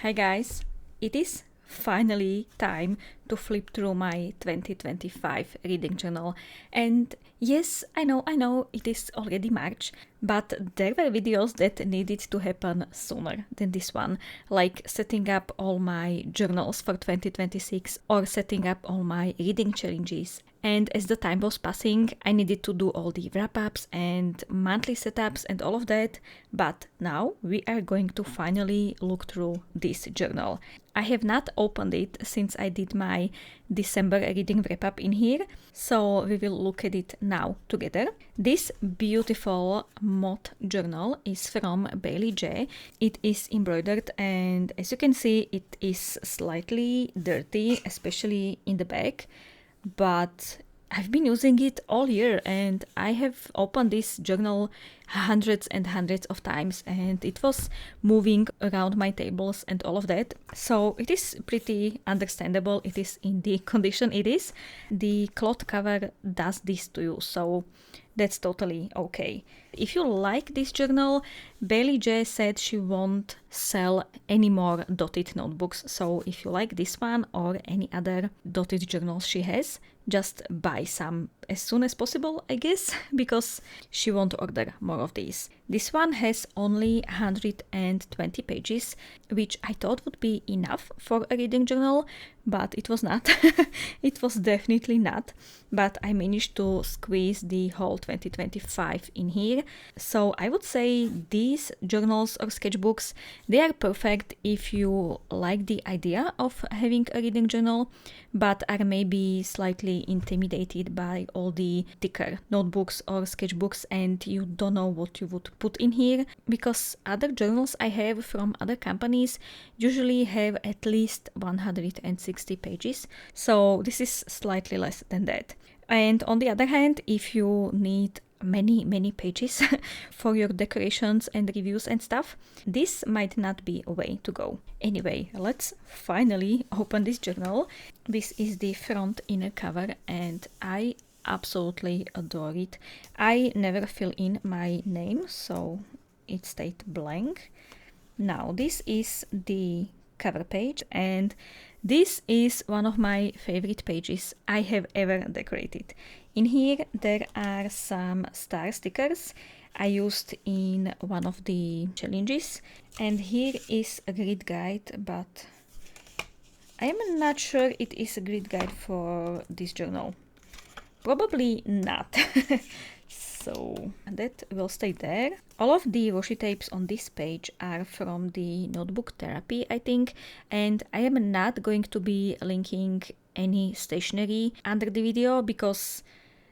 Hi guys, it is finally time to flip through my 2025 reading journal. And yes, I know it is already March, but there were videos that needed to happen sooner than this one, like setting up all my journals for 2026 or setting up all my reading challenges. And as the time was passing, I needed to do all the wrap-ups and monthly setups and all of that. But now we are going to finally look through this journal. I have not opened it since I did my December reading wrap-up in here, so we will look at it now together. This beautiful moth journal is from Bailey J. It is embroidered, and as you can see, it is slightly dirty, especially in the back. But I've been using it all year and I have opened this journal hundreds and hundreds of times, and it was moving around my tables and all of that. So it is pretty understandable. It is in the condition it is. The cloth cover does this to you, so that's totally okay. If you like this journal, Bailey J said she won't sell any more dotted notebooks. So if you like this one or any other dotted journals she has, just buy some as soon as possible, I guess, because she won't order more of these. This one has only 120 pages, which I thought would be enough for a reading journal, but it was not. It was definitely not. But I managed to squeeze the whole 2025 in here. So I would say these journals or sketchbooks, they are perfect if you like the idea of having a reading journal, but are maybe slightly intimidated by all the thicker notebooks or sketchbooks and you don't know what you would put in here, because other journals I have from other companies usually have at least 160 pages, so this is slightly less than that. And on the other hand, if you need many pages for your decorations and reviews and stuff, this might not be a way to go. Anyway, let's finally open this journal. This is the front inner cover and I absolutely adore it. I never fill in my name, so it stayed blank. Now this is the cover page, and this is one of my favorite pages I have ever decorated. In here there are some star stickers I used in one of the challenges, and here is a grid guide, but I am not sure it is a grid guide for this journal. Probably not. So that will stay there. All of the washi tapes on this page are from the notebook therapy, I think, and I am not going to be linking any stationery under the video because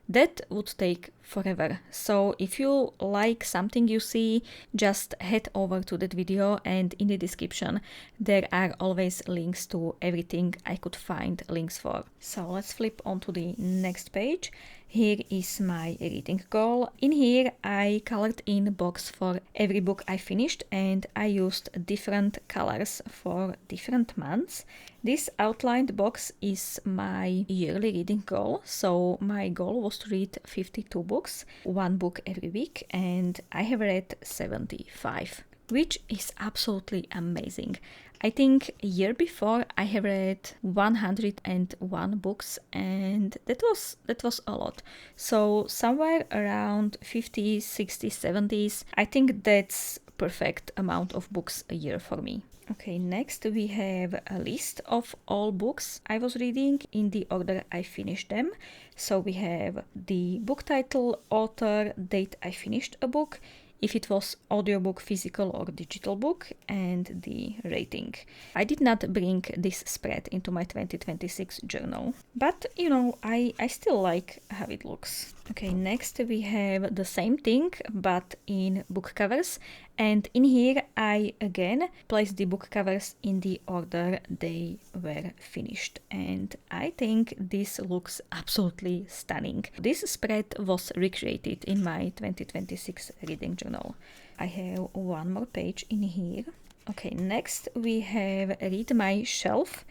that would take forever. So if you like something you see, just head over to that video, and in the description there are always links to everything I could find links for. So let's flip on to the next page. Here is my reading goal. In here I colored in a box for every book I finished, and I used different colors for different months. This outlined box is my yearly reading goal, so my goal was to read 52 books, one book every week, and I have read 75, which is absolutely amazing. I think a year before I have read 101 books, and that was a lot. So somewhere around 50, 60, 70s, I think that's perfect amount of books a year for me. Okay, next we have a list of all books I was reading in the order I finished them. So we have the book title, author, date I finished a book, if it was audiobook, physical or digital book, and the rating. I did not bring this spread into my 2026 journal, but you know, I still like how it looks. Okay, next we have the same thing but in book covers, and in here I again placed the book covers in the order they were finished, and I think this looks absolutely stunning. This spread was recreated in my 2026 reading journal. I have one more page in here. Okay, next we have Read My Shelf,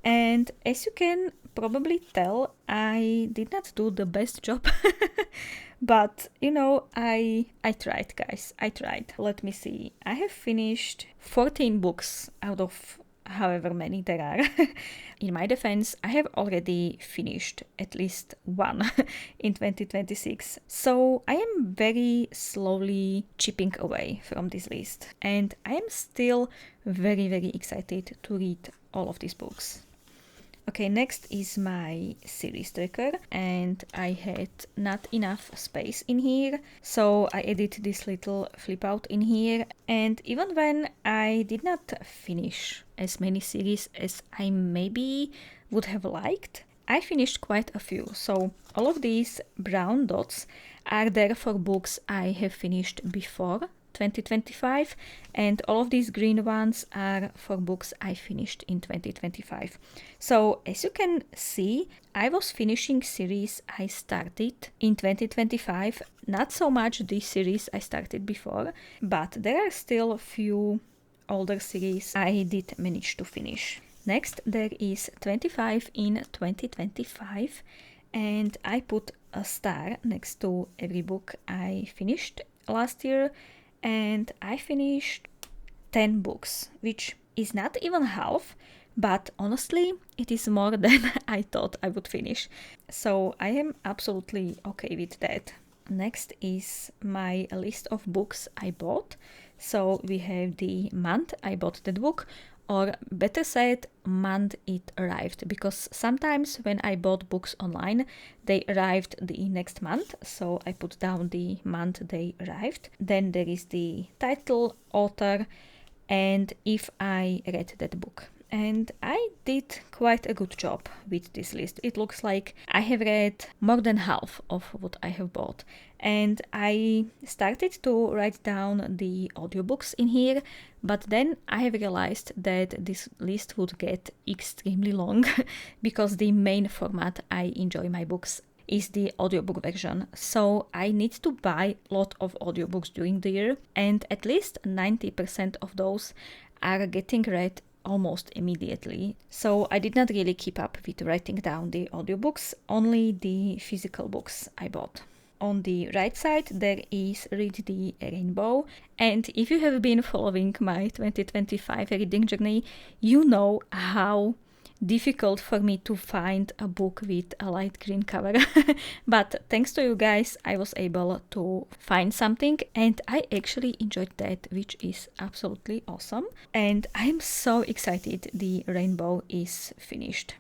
and as you can probably tell, I did not do the best job But you know, I tried, guys. I tried. Let me see. I have finished 14 books out of however many there are. In my defense, I have already finished at least one in 2026. So I am very slowly chipping away from this list. And I am still very, very excited to read all of these books. Okay, next is my series tracker, and I had not enough space in here, so I added this little flip out in here. And even when I did not finish as many series as I maybe would have liked, I finished quite a few. So all of these brown dots are there for books I have finished before 2025, and all of these green ones are for books I finished in 2025. So as you can see, I was finishing series I started in 2025, not so much this series I started before, but there are still a few older series I did manage to finish. Next, there is 25 in 2025, and I put a star next to every book I finished last year, and I finished 10 books, which is not even half, but honestly, it is more than I thought I would finish. So I am absolutely okay with that. Next is my list of books I bought. So we have the month I bought that book, or better said, month it arrived, because sometimes when I bought books online, they arrived the next month, so I put down the month they arrived. Then there is the title, author, and if I read that book. And I did quite a good job with this list. It looks like I have read more than half of what I have bought. And I started to write down the audiobooks in here, but then I have realized that this list would get extremely long because the main format I enjoy my books is the audiobook version. So I need to buy a lot of audiobooks during the year, and at least 90% of those are getting read almost immediately. So I did not really keep up with writing down the audiobooks, only the physical books I bought. On the right side, there is Read the Rainbow. And if you have been following my 2025 reading journey, you know how difficult for me to find a book with a light green cover. But thanks to you guys, I was able to find something, and I actually enjoyed that, which is absolutely awesome. And I'm so excited the rainbow is finished.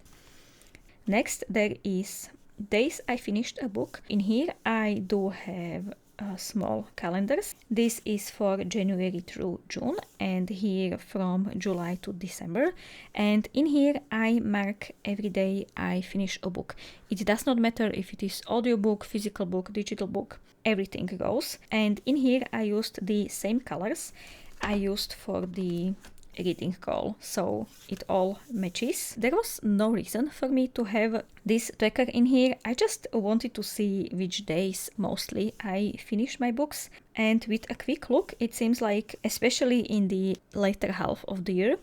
Next, there is Days I Finished a Book. In here, I do have small calendars. This is for January through June, and here from July to December. And in here I mark every day I finish a book. It does not matter if it is audiobook, physical book, digital book, everything goes. And in here I used the same colors I used for the reading goal, so it all matches. There was no reason for me to have this tracker in here. I just wanted to see which days mostly I finish my books, and with a quick look, it seems like, especially in the later half of the year,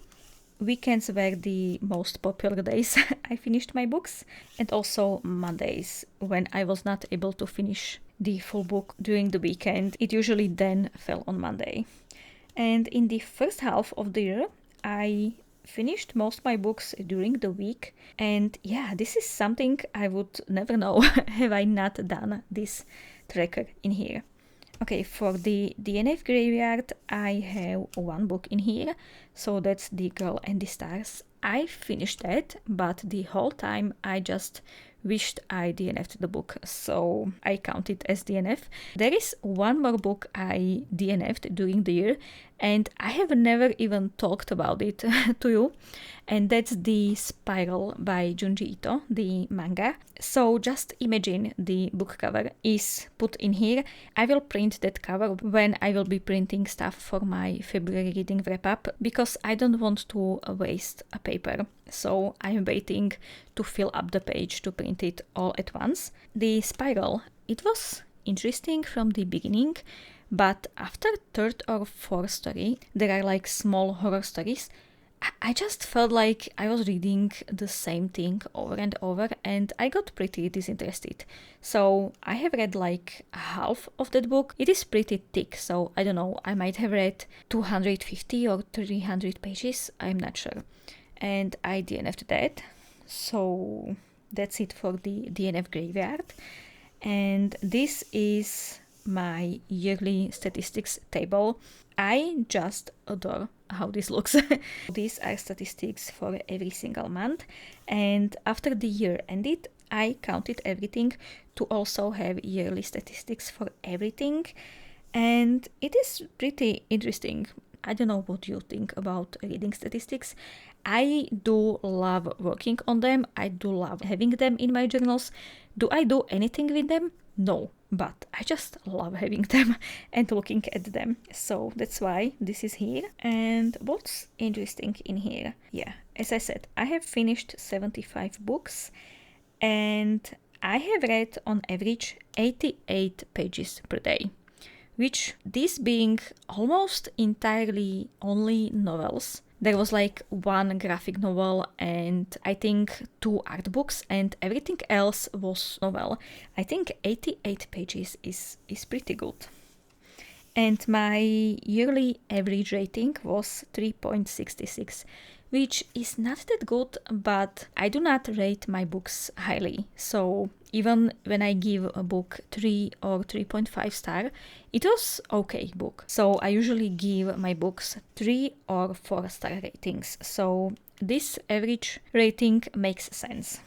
weekends were the most popular days I finished my books, and also Mondays, when I was not able to finish the full book during the weekend. It usually then fell on Monday. And in the first half of the year, I finished most of my books during the week. And yeah, this is something I would never know have I not done this tracker in here. Okay, for the DNF graveyard, I have one book in here. So that's The Girl and the Stars. I finished that, but the whole time I just wished I DNF'd the book, so I count it as DNF. There is one more book I DNF'd during the year, and I have never even talked about it to you, and that's The Spiral by Junji Ito, the manga. So just imagine the book cover is put in here. I will print that cover when I will be printing stuff for my February reading wrap-up, because I don't want to waste a paper. So I'm waiting to fill up the page to print it all at once. The Spiral, it was interesting from the beginning, but after third or fourth story, there are like small horror stories, I just felt like I was reading the same thing over and over, and I got pretty disinterested. So I have read like half of that book. It is pretty thick, so I don't know, I might have read 250 or 300 pages, I'm not sure. And I DNF'd that. So that's it for the DNF graveyard. And this is my yearly statistics table. I just adore how this looks. These are statistics for every single month, and after the year ended, I counted everything to also have yearly statistics for everything, and it is pretty interesting. I don't know what you think about reading statistics. I do love working on them. I do love having them in my journals. Do I do anything with them? No, but I just love having them and looking at them. So that's why this is here. And what's interesting in here? Yeah, as I said, I have finished 75 books and I have read on average 88 pages per day, which this being almost entirely only novels. There was like one graphic novel and I think 2 art books, and everything else was novel. I think 88 pages is pretty good. And my yearly average rating was 3.66, which is not that good, but I do not rate my books highly. So even when I give a book 3 or 3.5 star, it was okay book. So I usually give my books 3 or 4 star ratings. So this average rating makes sense.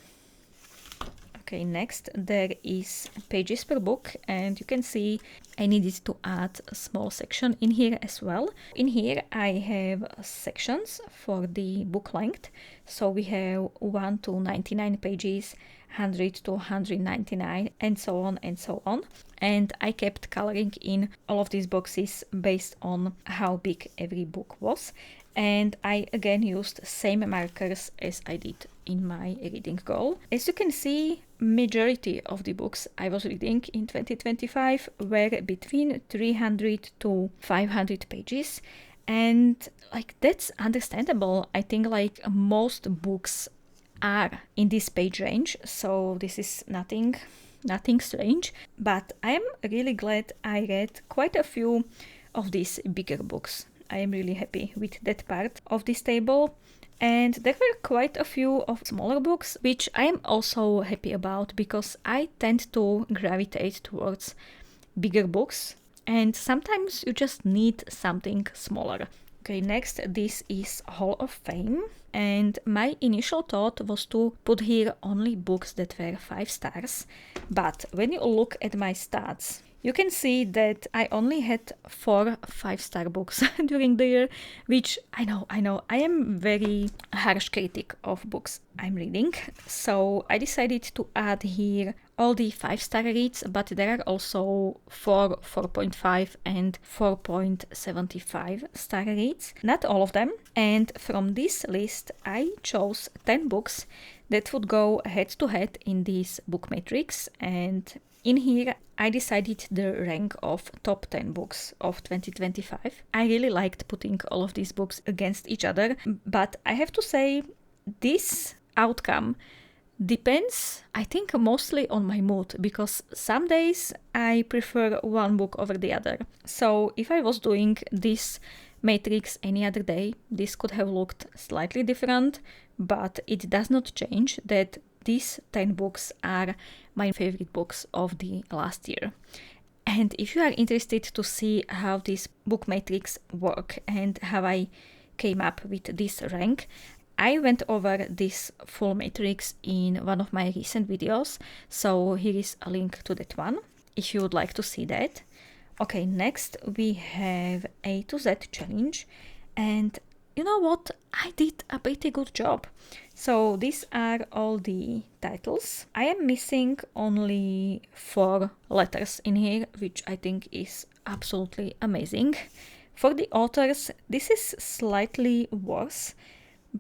Okay, next there is pages per book, and you can see I needed to add a small section in here as well. In here I have sections for the book length. So we have 1 to 99 pages, 100 to 199, and so on and so on. And I kept coloring in all of these boxes based on how big every book was. And I again used same markers as I did in my reading goal. As you can see, majority of the books I was reading in 2025 were between 300 to 500 pages. And like that's understandable. I think like most books are in this page range, so this is nothing strange. But I am really glad I read quite a few of these bigger books. I am really happy with that part of this table. And there were quite a few of smaller books, which I am also happy about because I tend to gravitate towards bigger books and sometimes you just need something smaller. Okay, next this is Hall of Fame, and my initial thought was to put here only books that were 5 stars, but when you look at my stats, you can see that I only had 4 5-star books during the year, which I know, I am very harsh critic of books I'm reading. So I decided to add here all the 5-star reads, but there are also 4, 4.5 and 4.75 star reads. Not all of them. And from this list, I chose 10 books that would go head to head in this book matrix, and in here, I decided the rank of top 10 books of 2025. I really liked putting all of these books against each other, but I have to say this outcome depends, I think, mostly on my mood, because some days I prefer one book over the other. So if I was doing this matrix any other day, this could have looked slightly different, but it does not change that these 10 books are my favorite books of the last year. And if you are interested to see how this book matrix work and how I came up with this rank, I went over this full matrix in one of my recent videos, so here is a link to that one if you would like to see that. Okay, next we have A to Z challenge, and you know what? I did a pretty good job. So these are all the titles. I am missing only 4 letters in here, which I think is absolutely amazing. For the authors, this is slightly worse,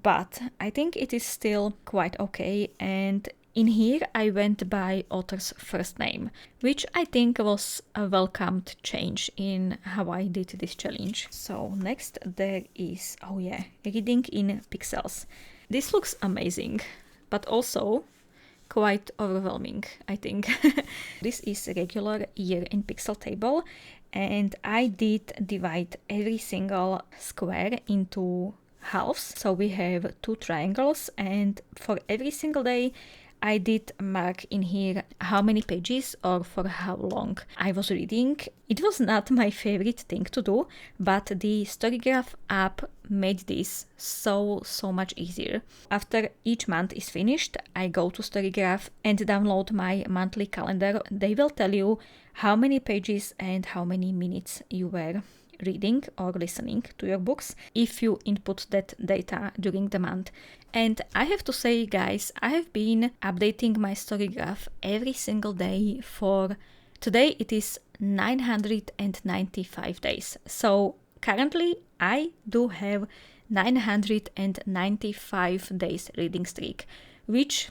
but I think it is still quite okay. And in here I went by author's first name, which I think was a welcomed change in how I did this challenge. So next there is, oh yeah, reading in pixels. This looks amazing, but also quite overwhelming, I think. This is a regular year in pixel table, and I did divide every single square into halves. So we have 2 triangles, and for every single day I did mark in here how many pages or for how long I was reading. It was not my favorite thing to do, but the Storygraph app made this so much easier. After each month is finished, I go to Storygraph and download my monthly calendar. They will tell you how many pages and how many minutes you were reading or listening to your books if you input that data during the month. And I have to say, guys, I have been updating my Storygraph every single day for today. It is 995 days. So currently I do have 995 days reading streak, which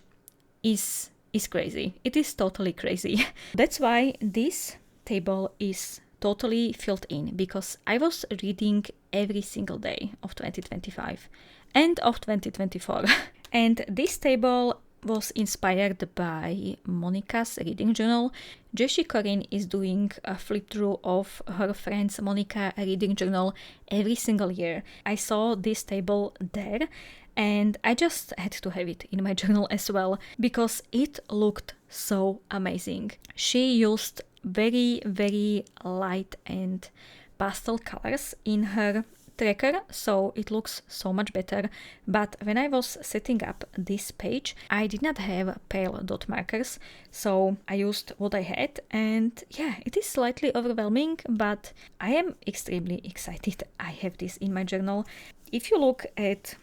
is crazy. It is totally crazy. That's why this table is totally filled in, because I was reading every single day of 2025 and of 2024. And this table was inspired by Monica's reading journal. Jessie Corinne is doing a flip through of her friend's Monica reading journal every single year. I saw this table there and I just had to have it in my journal as well because it looked so amazing. She used very light and pastel colors in her tracker, so it looks so much better. But when I was setting up this page, I did not have pale dot markers, so I used what I had, and yeah, it is slightly overwhelming, but I am extremely excited I have this in my journal. If you look at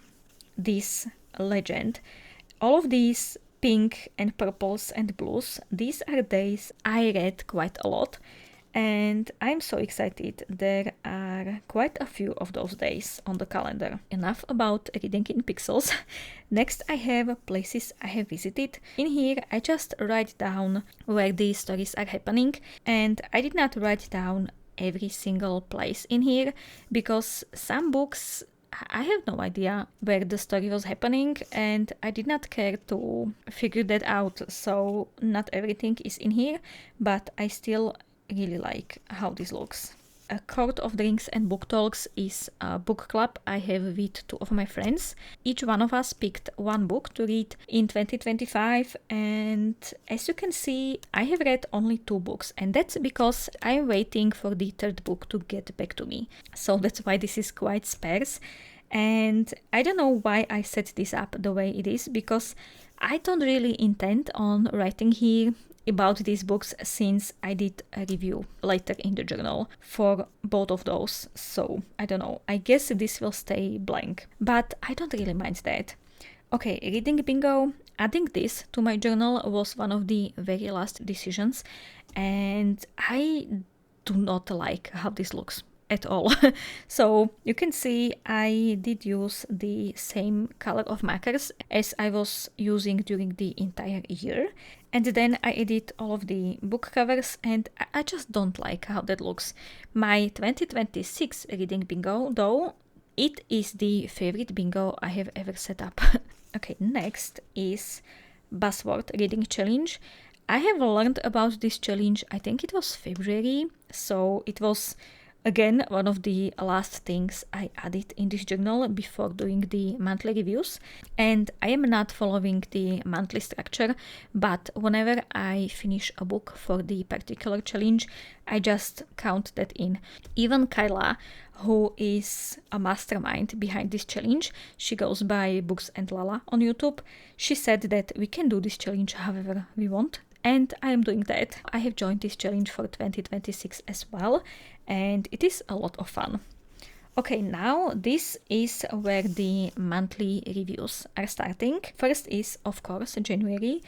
this legend, all of these pink and purples and blues, these are days I read quite a lot, and I'm so excited. There are quite a few of those days on the calendar. Enough about reading in pixels. Next I have places I have visited. In here I just write down where these stories are happening, and I did not write down every single place in here because some books I have no idea where the story was happening and I did not care to figure that out, so not everything is in here, but I still really like how this looks. A Court of Drinks and Book Talks is a book club I have with 2 of my friends. Each one of us picked one book to read in 2025, and as you can see, I have read only 2 books, and that's because I'm waiting for the 3rd book to get back to me. So that's why this is quite sparse, and I don't know why I set this up the way it is, because I don't really intend on writing here about these books since I did a review later in the journal for both of those. So I don't know, I guess this will stay blank, but I don't really mind that. Okay, reading bingo. Adding this to my journal was one of the very last decisions, and I do not like how this looks at all. So you can see I did use the same color of markers as I was using during the entire year, and then I edit all of the book covers, and I just don't like how that looks. My 2026 reading bingo, though, it is the favorite bingo I have ever set up. Okay, next is Buzzword Reading Challenge. I have learned about this challenge, I think it was February, so it was again one of the last things I added in this journal before doing the monthly reviews, and I am not following the monthly structure, but whenever I finish a book for the particular challenge, I just count that in. Even Kyla, who is a mastermind behind this challenge, she goes by Books and Lala on YouTube, she said that we can do this challenge however we want, and I am doing that. I have joined this challenge for 2026 as well, and it is a lot of fun. Okay, now this is where the monthly reviews are starting. First is, of course, January,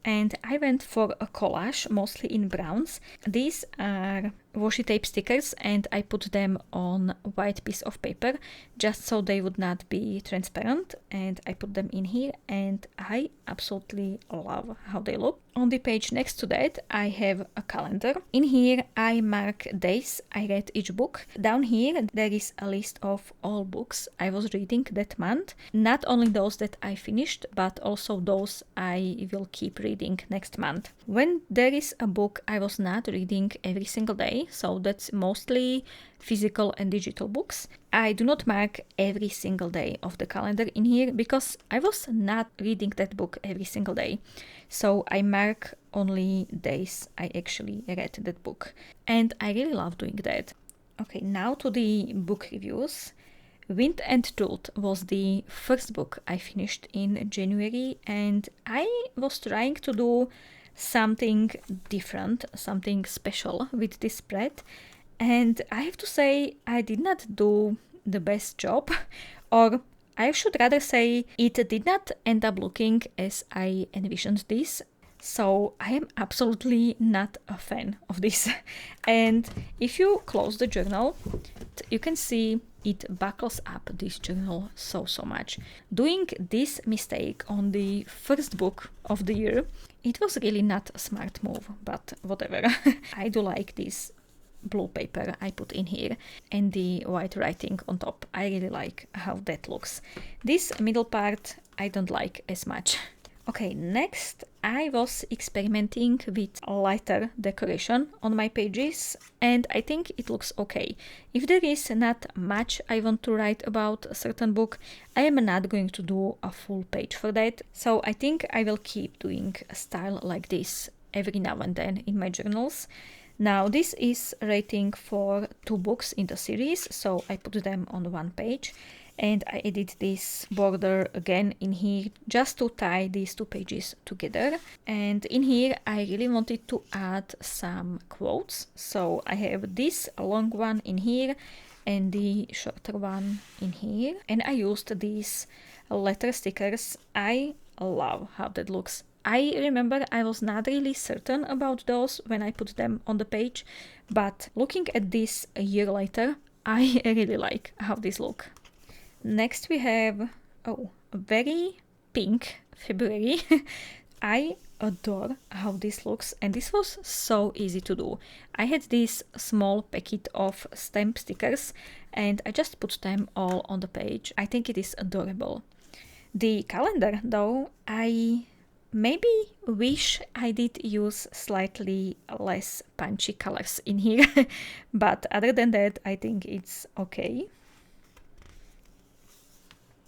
and I went for a collage, mostly in browns. These are washi tape stickers and I put them on white piece of paper just so they would not be transparent, and I put them in here and I absolutely love how they look. On the page next to that I have a calendar. In here I mark days I read each book. Down here there is a list of all books I was reading that month, not only those that I finished but also those I will keep reading next month. When there is a book I was not reading every single day, so that's mostly physical and digital books, I do not mark every single day of the calendar in here because I was not reading that book every single day. So I mark only days I actually read that book, and I really love doing that. Okay, now to the book reviews. Wind and Truth was the first book I finished in January, and I was trying to do something different, something special with this spread, and I have to say I did not do the best job, or I should rather say it did not end up looking as I envisioned this. So I am absolutely not a fan of this. And if you close the journal, you can see it buckles up this journal so much. Doing this mistake on the first book of the year, it was really not a smart move, but whatever. I do like this blue paper I put in here and the white writing on top. I really like how that looks. This middle part I don't like as much. Okay, next I was experimenting with lighter decoration on my pages, and I think it looks okay. If there is not much I want to write about a certain book, I am not going to do a full page for that. So I think I will keep doing a style like this every now and then in my journals. Now this is rating for 2 books in the series, so I put them on one page. And I added this border again in here just to tie these 2 pages together. And in here I really wanted to add some quotes. So I have this long one in here and the shorter one in here. And I used these letter stickers. I love how that looks. I remember I was not really certain about those when I put them on the page, but looking at this a year later, I really like how these look. Next we have, a very pink February. I adore how this looks, and this was so easy to do. I had this small packet of stamp stickers and I just put them all on the page. I think it is adorable. The calendar though, I maybe wish I did use slightly less punchy colors in here, but other than that I think it's okay.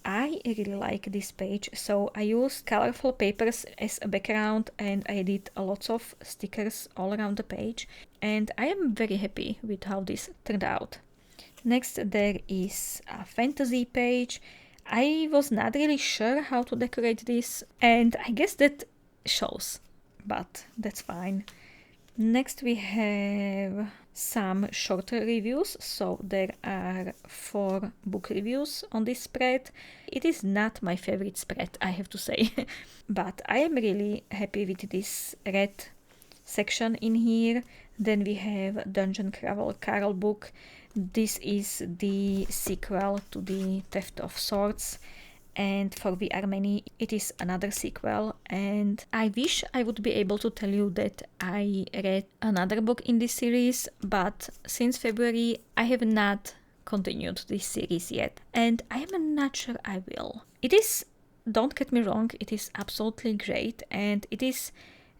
I really like this page, so I used colorful papers as a background and I did lots of stickers all around the page, and I am very happy with how this turned out. Next there is a fantasy page. I was not really sure how to decorate this, and I guess that shows, but that's fine. Next we have some shorter reviews, so there are 4 book reviews on this spread. It is not my favorite spread, I have to say, but I am really happy with this red section in here. Then we have Dungeon Crawl Carol book. This is the sequel to the Theft of Swords, and for RYEMIART it is another sequel, and I wish I would be able to tell you that I read another book in this series, but since February I have not continued this series yet, and I am not sure I will. It is, don't get me wrong, it is absolutely great, and it is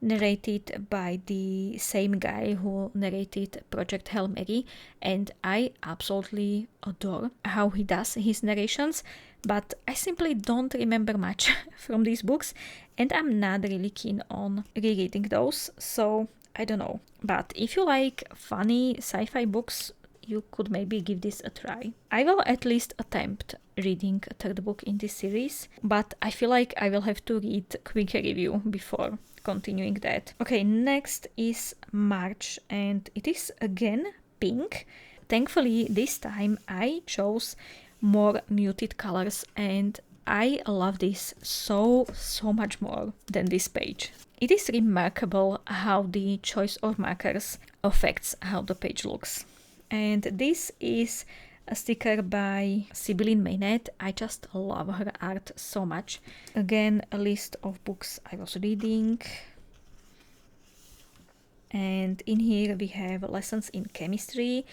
narrated by the same guy who narrated Project Hail Mary, and I absolutely adore how he does his narrations, but I simply don't remember much from these books, and I'm not really keen on rereading those, so I don't know. But if you like funny sci-fi books, you could maybe give this a try. I will at least attempt reading a 3rd book in this series, but I feel like I will have to read quick review before continuing that. Okay, next is March, and it is again pink. Thankfully this time I chose more muted colors, and I love this so much more than this page. It is remarkable how the choice of markers affects how the page looks. And this is a sticker by Sibylle Maynette. I just love her art so much. Again, a list of books I was reading. And in here we have lessons in chemistry.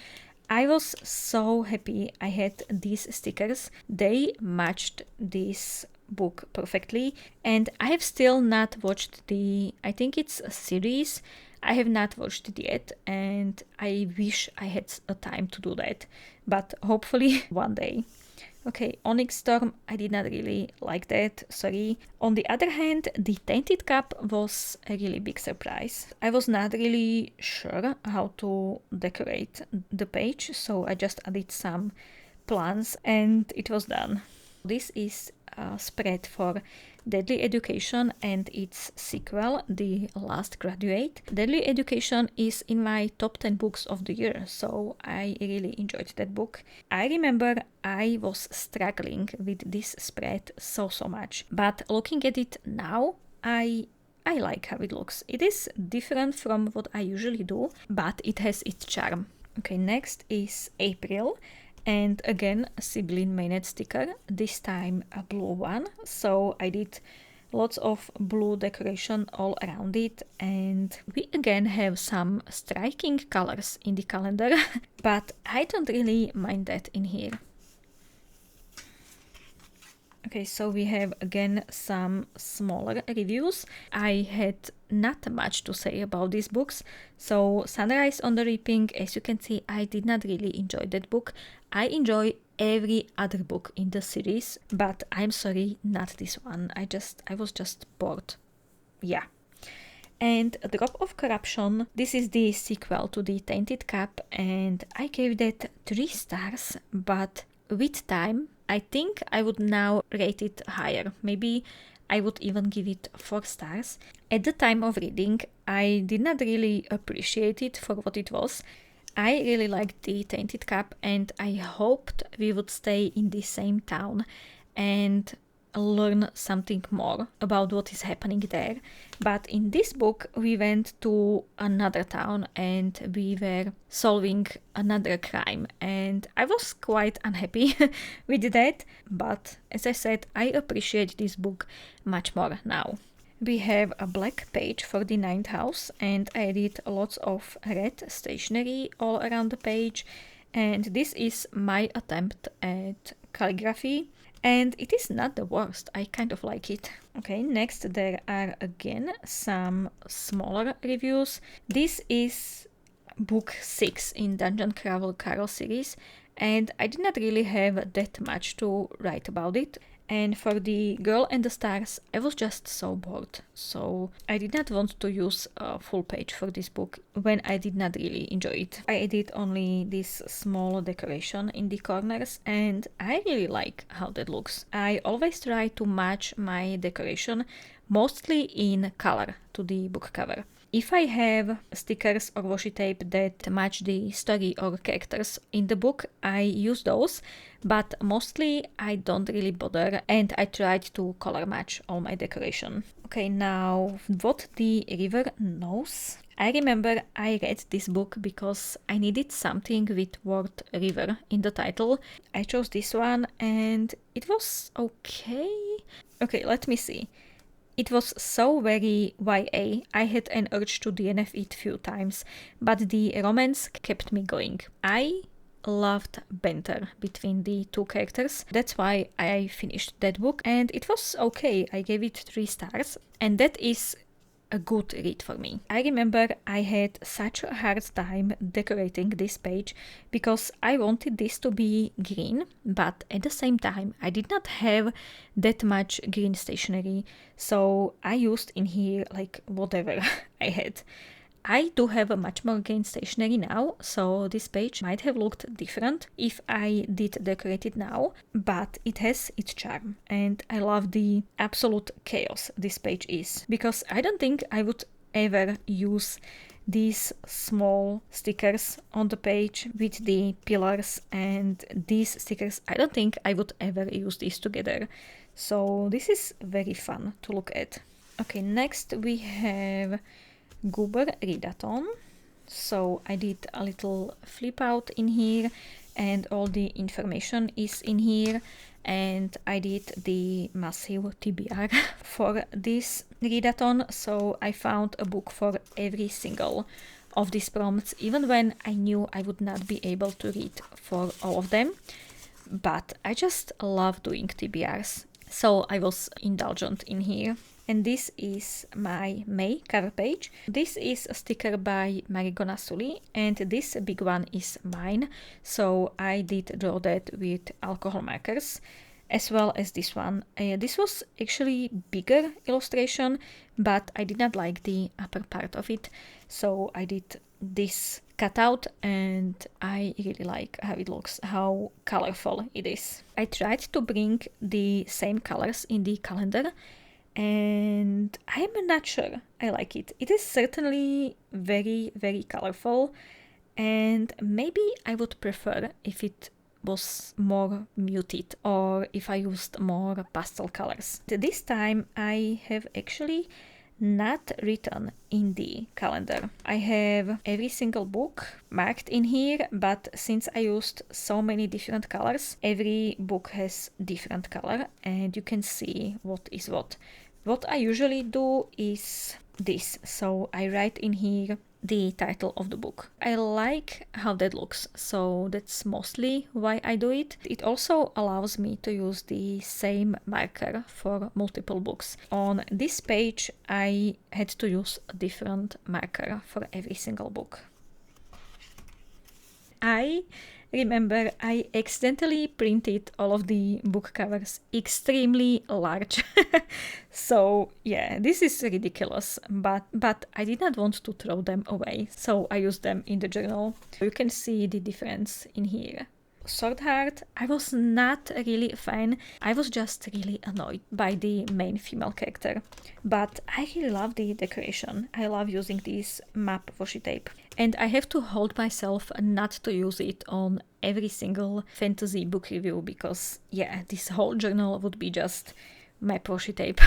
I was so happy I had these stickers. They matched this book perfectly, and I have still not watched I think it's a series. I have not watched it yet, and I wish I had a time to do that, but hopefully one day. Okay, Onyx Storm, I did not really like that, sorry. On the other hand, the Tainted Cup was a really big surprise. I was not really sure how to decorate the page, so I just added some plants and it was done. This is a spread for Deadly Education and its sequel, The Last Graduate. Deadly Education is in my top 10 books of the year, so I really enjoyed that book. I remember I was struggling with this spread so much, but looking at it now, I like how it looks. It is different from what I usually do, but it has its charm. Okay, next is April. And again, a Sibylle Maynette sticker, this time a blue one. So I did lots of blue decoration all around it. And we again have some striking colors in the calendar, but I don't really mind that in here. Okay, so we have again some smaller reviews. I had not much to say about these books. So Sunrise on the Reaping, as you can see, I did not really enjoy that book. I enjoy every other book in the series, but I'm sorry, not this one. I was just bored. Yeah. And A Drop of Corruption, this is the sequel to the Tainted Cup, and I gave that 3 stars, but with time, I think I would now rate it higher. Maybe I would even give it 4 stars. At the time of reading, I did not really appreciate it for what it was. I really liked the Tainted Cup, and I hoped we would stay in the same town and learn something more about what is happening there. But in this book, we went to another town and we were solving another crime, and I was quite unhappy with that. But as I said, I appreciate this book much more now. We have a black page for the 9th house, and I added lots of red stationery all around the page, and this is my attempt at calligraphy, and it is not the worst. I kind of like it. Okay, next there are again some smaller reviews. This is book 6 in Dungeon Crawl Carol series, and I did not really have that much to write about it. And for the Girl and the Stars, I was just so bored, so I did not want to use a full page for this book when I did not really enjoy it. I added only this small decoration in the corners, and I really like how that looks. I always try to match my decoration mostly in color to the book cover. If I have stickers or washi tape that match the story or characters in the book, I use those, but mostly I don't really bother, and I tried to color match all my decoration. Okay, now what the river knows. I remember I read this book because I needed something with word river in the title. I chose this one and it was okay. Okay, let me see. It was so very YA, I had an urge to DNF it few times, but the romance kept me going. I loved banter between the two characters, that's why I finished that book, and it was okay. I gave it 3 stars, and that is a good read for me. I remember I had such a hard time decorating this page because I wanted this to be green, but at the same time I did not have that much green stationery, so I used in here like whatever I had. I do have a much more green stationery now, so this page might have looked different if I did decorate it now, but it has its charm, and I love the absolute chaos this page is, because I don't think I would ever use these small stickers on the page with the pillars and these stickers. I don't think I would ever use these together, so this is very fun to look at. Okay, next we have Goober Readathon So I did a little flip out in here and all the information is in here, and I did the massive TBR for this readathon, so I found a book for every single of these prompts, even when I knew I would not be able to read for all of them. But I just love doing TBRs, so I was indulgent in here. And this is my May cover page. This is a sticker by Marigona Sully, and this big one is mine. So I did draw that with alcohol markers, as well as this one. This was actually bigger illustration, but I did not like the upper part of it. So I did this cutout, and I really like how it looks, how colorful it is. I tried to bring the same colors in the calendar, and I'm not sure I like it. It is certainly very, very colorful, and maybe I would prefer if it was more muted or if I used more pastel colors. This time I have actually not written in the calendar. I have every single book marked in here, but since I used so many different colors, every book has different color and you can see what is what. What I usually do is this, so I write in here the title of the book. I like how that looks, so that's mostly why I do it. It also allows me to use the same marker for multiple books. On this page I had to use a different marker for every single book. I remember I accidentally printed all of the book covers extremely large. So yeah, this is ridiculous, but I did not want to throw them away, so I used them in the journal. You can see the difference in here. Sword Heart, I was not really a fan. I was just really annoyed by the main female character. But I really love the decoration. I love using this map washi tape. And I have to hold myself not to use it on every single fantasy book review because, yeah, this whole journal would be just map washi tape.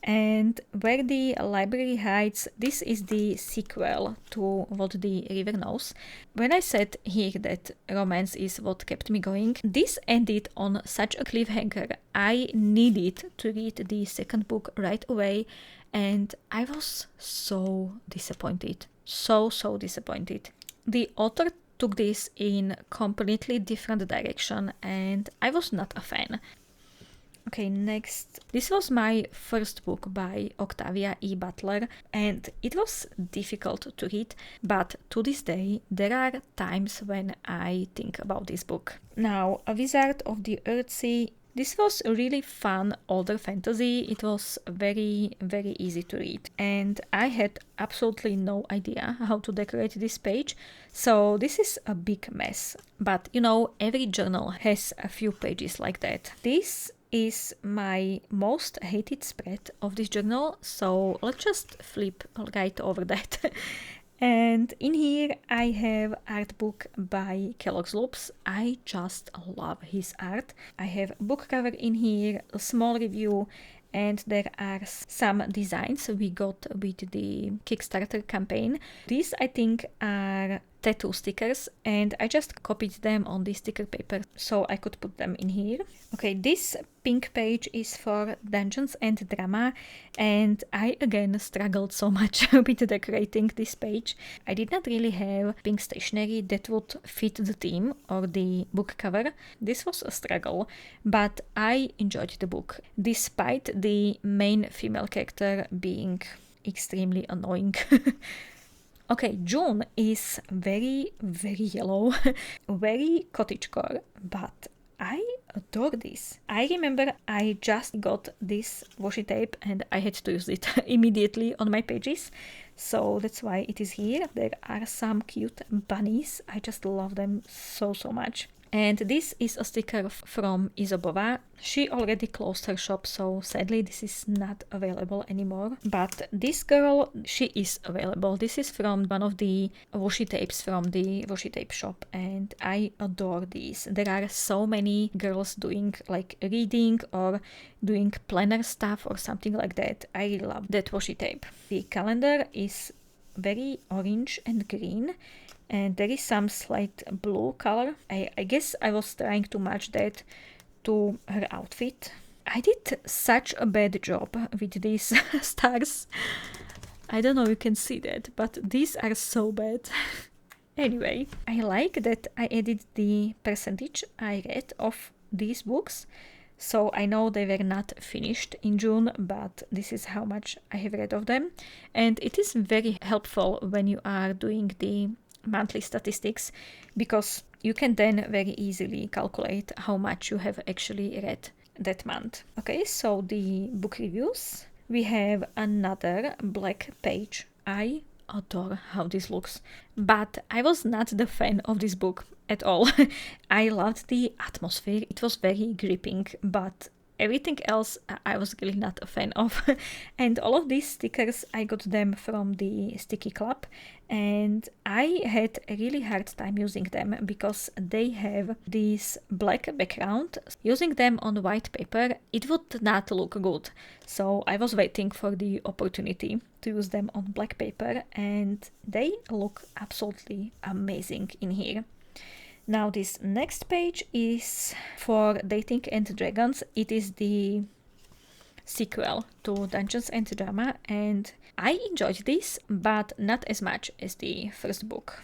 And Where the Library Hides, this is the sequel to What the River Knows. When I said here that romance is what kept me going, this ended on such a cliffhanger. I needed to read the second book right away, and I was so disappointed. So disappointed. The author took this in completely different direction, and I was not a fan. Okay, next. This was my first book by Octavia E. Butler, and it was difficult to read, but to this day there are times when I think about this book. Now, A Wizard of the Earthsea. This was a really fun older fantasy. It was very, very easy to read, and I had absolutely no idea how to decorate this page, so this is a big mess. But you know, every journal has a few pages like that. This is my most hated spread of this journal, so let's just flip right over that. And in here I have art book by Kellogg's Loops. I just love his art. I have a book cover in here, a small review, and there are some designs we got with the Kickstarter campaign. These I think are tattoo stickers, and I just copied them on the sticker paper so I could put them in here. Okay, this pink page is for Dungeons and Drama, and I again struggled so much with decorating this page. I did not really have pink stationery that would fit the theme or the book cover. This was a struggle, but I enjoyed the book, despite the main female character being extremely annoying. Okay, June is very, very yellow, very cottagecore, but I adore this. I remember I just got this washi tape and I had to use it immediately on my pages, so that's why it is here. There are some cute bunnies. I just love them so much. And this is a sticker from Izobova. She already closed her shop, so sadly this is not available anymore. But this girl, she is available. This is from one of the washi tapes from the washi tape shop, and I adore these. There are so many girls doing like reading or doing planner stuff or something like that. I love that washi tape. The calendar is very orange and green, and there is some slight blue color. I guess I was trying to match that to her outfit. I did such a bad job with these stars. I don't know if you can see that, but these are so bad. Anyway, I like that I added the percentage I read of these books. So I know they were not finished in June, but this is how much I have read of them. And it is very helpful when you are doing the monthly statistics, because you can then very easily calculate how much you have actually read that month. Okay, so the book reviews. We have another black page. I adore how this looks, but I was not the fan of this book at all. I loved the atmosphere, it was very gripping, but everything else I was really not a fan of. And all of these stickers, I got them from the Sticky Club, and I had a really hard time using them because they have this black background. Using them on white paper, it would not look good. So I was waiting for the opportunity to use them on black paper, and they look absolutely amazing in here. Now this next page is for Dating and Dragons. It is the sequel to Dungeons and Drama, and I enjoyed this, but not as much as the first book.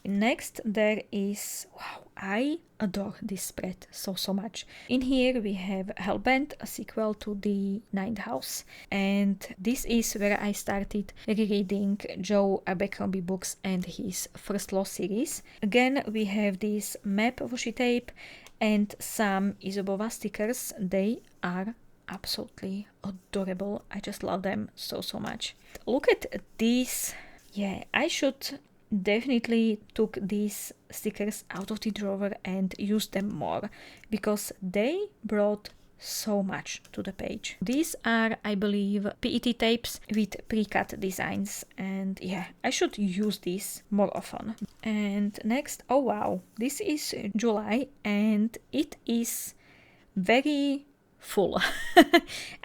Next there is, wow, I adore this spread so much. In here we have Hellbent, a sequel to the Ninth House, and this is where I started rereading Joe Abercrombie books and his First Law series. Again, we have this map washi tape and some Isobova stickers. They are absolutely adorable. I just love them so much. Look at these. Yeah, I should definitely took these stickers out of the drawer and used them more, because they brought so much to the page. These are, I believe, PET tapes with pre-cut designs, and yeah, I should use these more often. And next, oh wow, this is July and it is very full.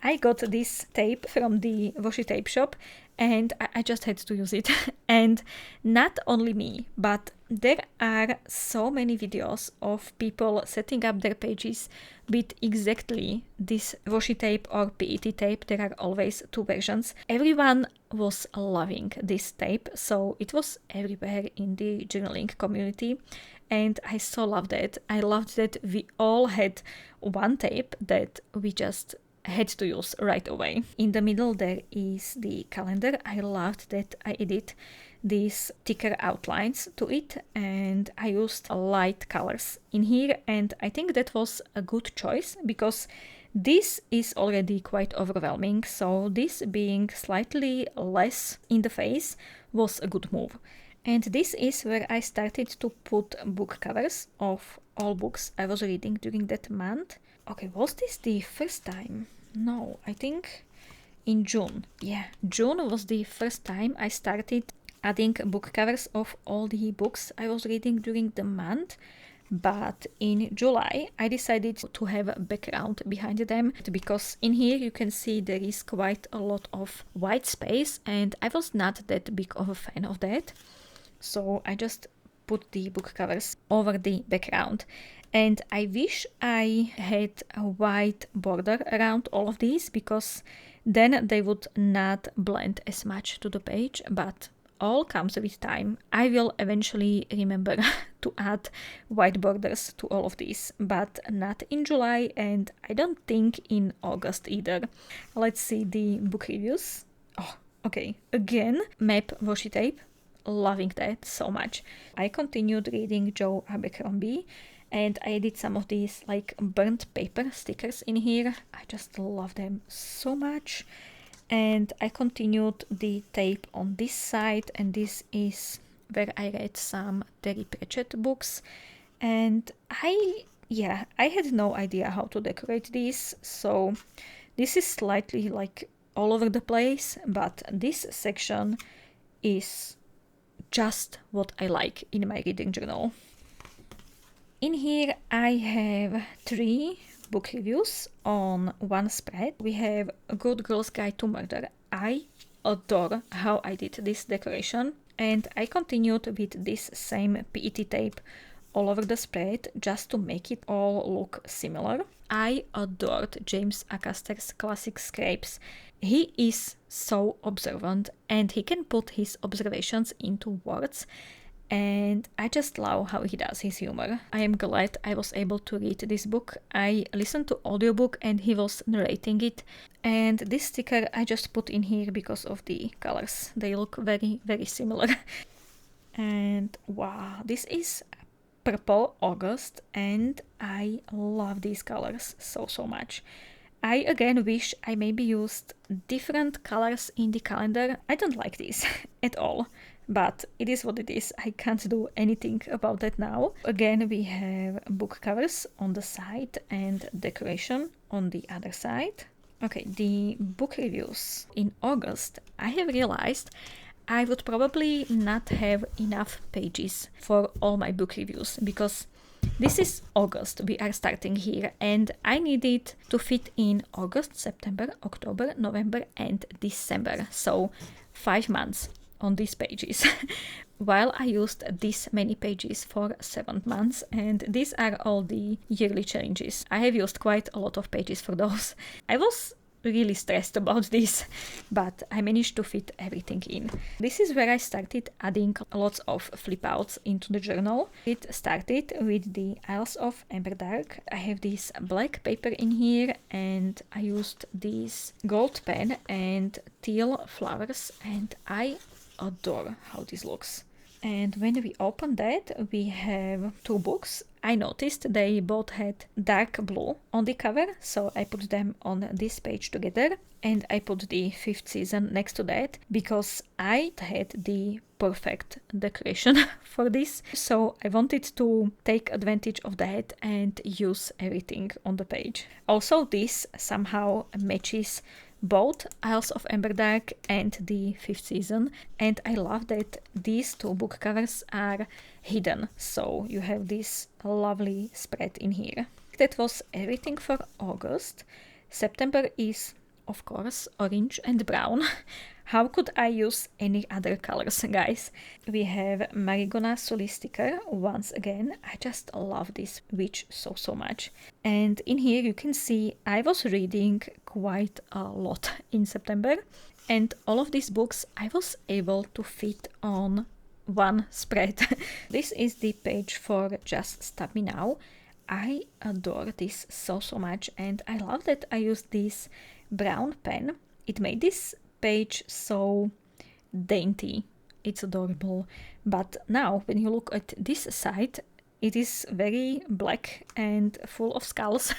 I got this tape from the washi tape shop and I just had to use it. And not only me, but there are so many videos of people setting up their pages with exactly this washi tape or PET tape. There are always two versions. Everyone was loving this tape, so it was everywhere in the journaling community. And I so loved it. I loved that we all had one tape that we just had to use right away. In the middle there is the calendar. I loved that I added these thicker outlines to it, and I used light colors in here, and I think that was a good choice because this is already quite overwhelming, so this being slightly less in the face was a good move. And this is where I started to put book covers of all books I was reading during that month. Okay, was this the first time? No, I think in June. Yeah, June was the first time I started adding book covers of all the books I was reading during the month. But in July, I decided to have a background behind them, because in here you can see there is quite a lot of white space, and I was not that big of a fan of that. So I just put the book covers over the background. And I wish I had a white border around all of these, because then they would not blend as much to the page, but all comes with time. I will eventually remember to add white borders to all of these, but not in July, and I don't think in August either. Let's see the book reviews. Oh, okay. Again, map washi tape. Loving that so much. I continued reading Joe Abercrombie, and I did some of these like burnt paper stickers in here. I just love them so much. And I continued the tape on this side, and this is where I read some Terry Pratchett books. And I had no idea how to decorate these, so this is slightly like all over the place, but this section is just what I like in my reading journal. In here I have 3 book reviews on one spread. We have A Good Girl's Guide to Murder. I adore how I did this decoration, and I continued with this same PET tape all over the spread just to make it all look similar. I adored James Acaster's classic scrapes. He is so observant and he can put his observations into words, and I just love how he does his humor. I am glad I was able to read this book. I listened to audiobook and he was narrating it. And this sticker I just put in here because of the colors. They look very, very similar. And wow, this is Purple August and I love these colors so much. I again wish I maybe used different colors in the calendar. I don't like this at all. But it is what it is. I can't do anything about that now. Again, we have book covers on the side and decoration on the other side. Okay, the book reviews. In August, I have realized I would probably not have enough pages for all my book reviews because this is August, we are starting here, and I needed to fit in August, September, October, November and December. So 5 months on these pages. While I used this many pages for 7 months, and these are all the yearly challenges. I have used quite a lot of pages for those. I was really stressed about this, but I managed to fit everything in. This is where I started adding lots of flip outs into the journal. It started with the Isles of Emberdark. I have this black paper in here and I used this gold pen and teal flowers, and I adore how this looks. And when we open that, we have 2 books. I noticed they both had dark blue on the cover, so I put them on this page together, and I put the 5th season next to that because I had the perfect decoration for this, so I wanted to take advantage of that and use everything on the page. Also, this somehow matches both Isles of Emberdark and the 5th season, and I love that these 2 book covers are hidden, so you have this lovely spread in here. That was everything for August. September is, of course, orange and brown. How could I use any other colors, guys? We have Marigona Sully sticker once again. I just love this witch so much. And in here you can see I was reading quite a lot in September. And all of these books I was able to fit on one spread. This is the page for Just Stop Me Now. I adore this so much, and I love that I used this brown pen. It made this page so dainty. It's adorable. But now when you look at this side, it is very black and full of skulls.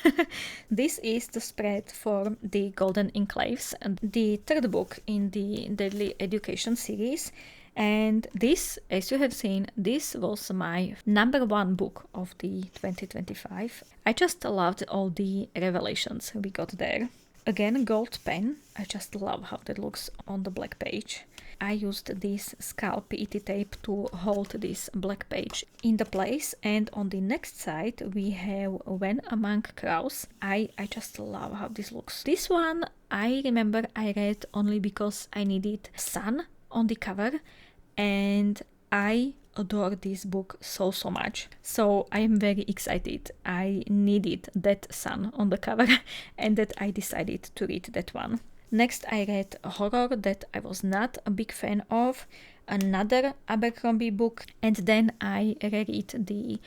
This is the spread for the Golden Enclaves, and the 3rd book in the Deadly Education series. And this, as you have seen, this was my number 1 book of the 2025. I just loved all the revelations we got there. Again, gold pen. I just love how that looks on the black page. I used this skull PET tape to hold this black page into place, and on the next side we have When Among Crows. I just love how this looks. This one I remember I read only because I needed sun on the cover, and I adore this book so much. So I am very excited. I needed that sun on the cover and that I decided to read that one. Next I read a horror that I was not a big fan of, another Abercrombie book, and then I reread the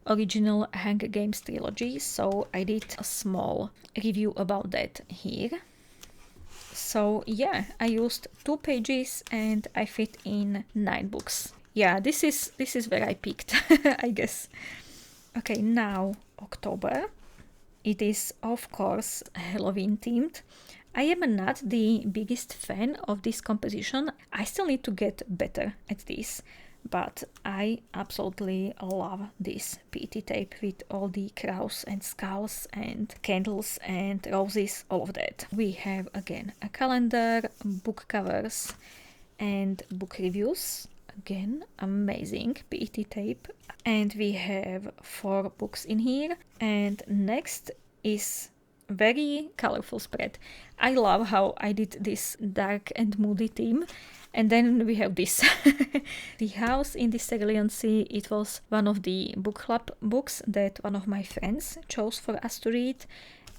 original Hunger Games trilogy, so I did a small review about that here. So yeah, I used 2 pages and I fit in 9 books. Yeah, this is where I picked, I guess. Okay, now October. It is, of course, Halloween themed. I am not the biggest fan of this composition. I still need to get better at this, but I absolutely love this PET tape with all the crows and skulls and candles and roses, all of that. We have again a calendar, book covers and book reviews. Again, amazing PET tape. And we have 4 books in here. And next is very colorful spread. I love how I did this dark and moody theme. And then we have this. The House in the Cerulean Sea. It was one of the book club books that one of my friends chose for us to read.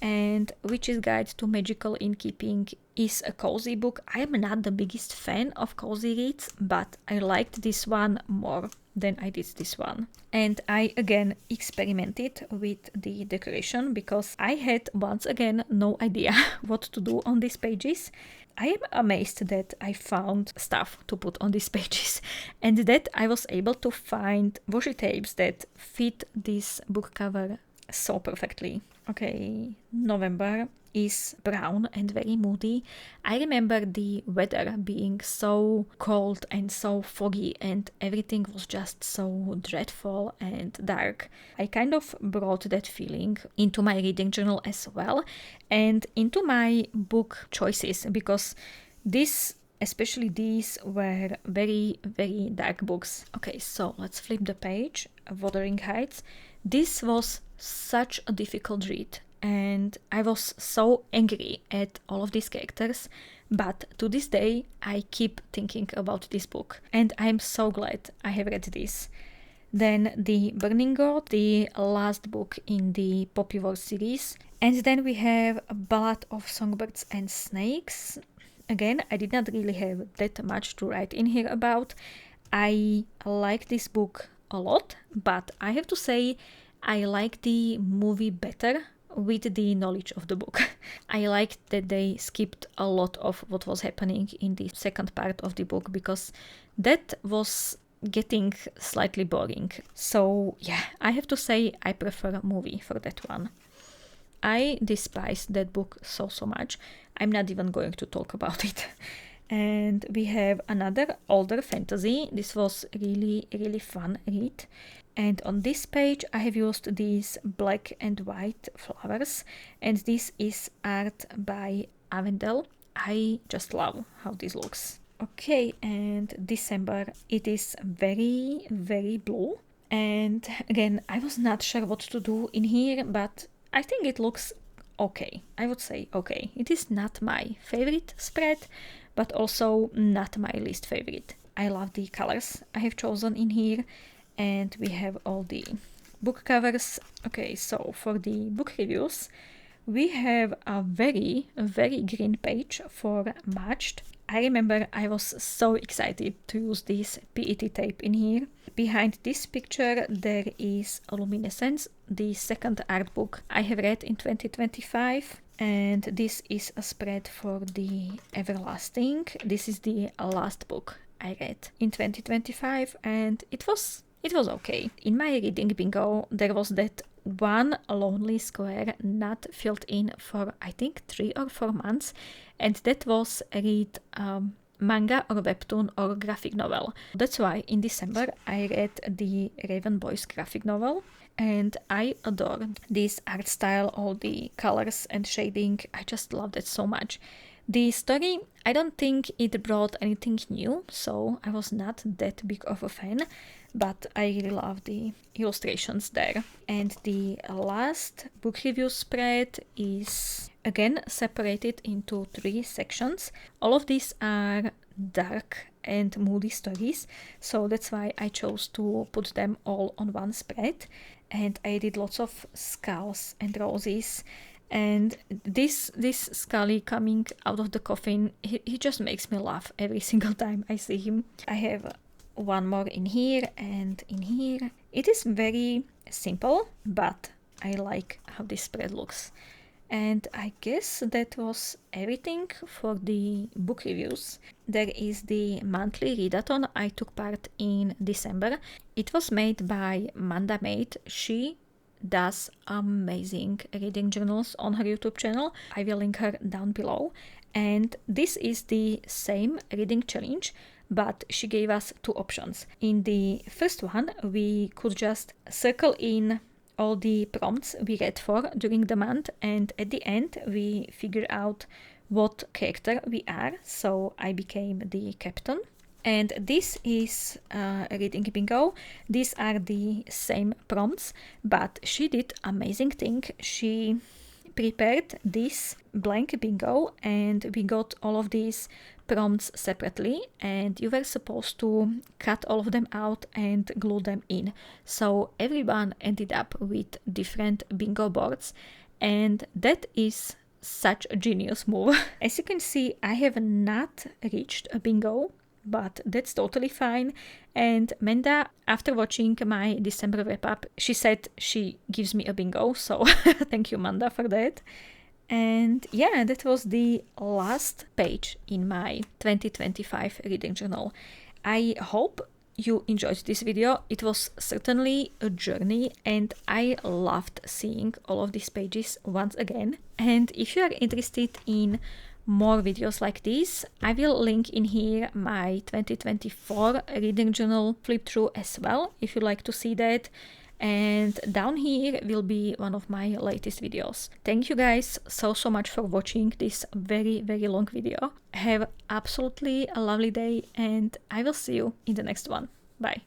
And Witch's Guide to Magical Innkeeping is a cozy book. I am not the biggest fan of cozy reads, but I liked this one more than I did this one. And I again experimented with the decoration because I had once again no idea what to do on these pages. I am amazed that I found stuff to put on these pages and that I was able to find washi tapes that fit this book cover so perfectly. Okay, November is brown and very moody. I remember the weather being so cold and so foggy and everything was just so dreadful and dark. I kind of brought that feeling into my reading journal as well and into my book choices because especially these were very, very dark books. Okay, so let's flip the page. Wuthering Heights. This was such a difficult read and I was so angry at all of these characters, but to this day I keep thinking about this book and I'm so glad I have read this. Then The Burning God, the last book in the Poppy War series. And then we have A Ballad of Songbirds and Snakes. Again, I did not really have that much to write in here about. I like this book a lot, but I have to say I like the movie better with the knowledge of the book. I liked that they skipped a lot of what was happening in the second part of the book because that was getting slightly boring. So yeah, I have to say I prefer a movie for that one. I despise that book so much. I'm not even going to talk about it. And we have another older fantasy. This was really fun read. And on this page I have used these black and white flowers and this is art by Avendel. I just love how this looks. Okay, and December, it is very blue. And again, I was not sure what to do in here, but I think it looks okay. I would say okay. It is not my favorite spread, but also not my least favorite. I love the colors I have chosen in here. And we have all the book covers. Okay, so for the book reviews, we have a very green page for March. I remember I was so excited to use this PET tape in here. Behind this picture there is Luminescence, the second art book I have read in 2025. And this is a spread for the Everlasting. This is the last book I read in 2025 and it was okay. In my reading bingo, there was that one lonely square not filled in for I think 3 or 4 months, and that was read manga or webtoon or graphic novel. That's why in December I read the Raven Boys graphic novel, and I adore this art style, all the colors and shading. I just loved it so much. The story, I don't think it brought anything new, so I was not that big of a fan, but I really love the illustrations there. And the last book review spread is again separated into 3 sections. All of these are dark and moody stories, so that's why I chose to put them all on one spread. And I did lots of skulls and roses. And this Scully coming out of the coffin, he just makes me laugh every single time I see him. I have one more in here and in here. It is very simple, but I like how this spread looks. And I guess that was everything for the book reviews. There is the monthly readathon I took part in December. It was made by Manda Maid. She does amazing reading journals on her YouTube channel. I will link her down below. And this is the same reading challenge, but she gave us 2 options. In the first one, we could just circle in all the prompts we read for during the month, and at the end we figure out what character we are. So I became the captain. And this is a reading bingo. These are the same prompts, but she did amazing thing. She prepared this blank bingo and we got all of these prompts separately, and you were supposed to cut all of them out and glue them in. So everyone ended up with different bingo boards, and that is such a genius move. As you can see, I have not reached a bingo, but that's totally fine. And Menda, after watching my December wrap up, she said she gives me a bingo, so thank you, Manda, for that. And yeah, that was the last page in my 2025 reading journal. I hope you enjoyed this video. It was certainly a journey and I loved seeing all of these pages once again. And if you are interested in more videos like this, I will link in here my 2024 reading journal flip through as well, if you'd like to see that. And down here will be one of my latest videos. Thank you guys so much for watching this very long video. Have absolutely a lovely day and I will see you in the next one. Bye.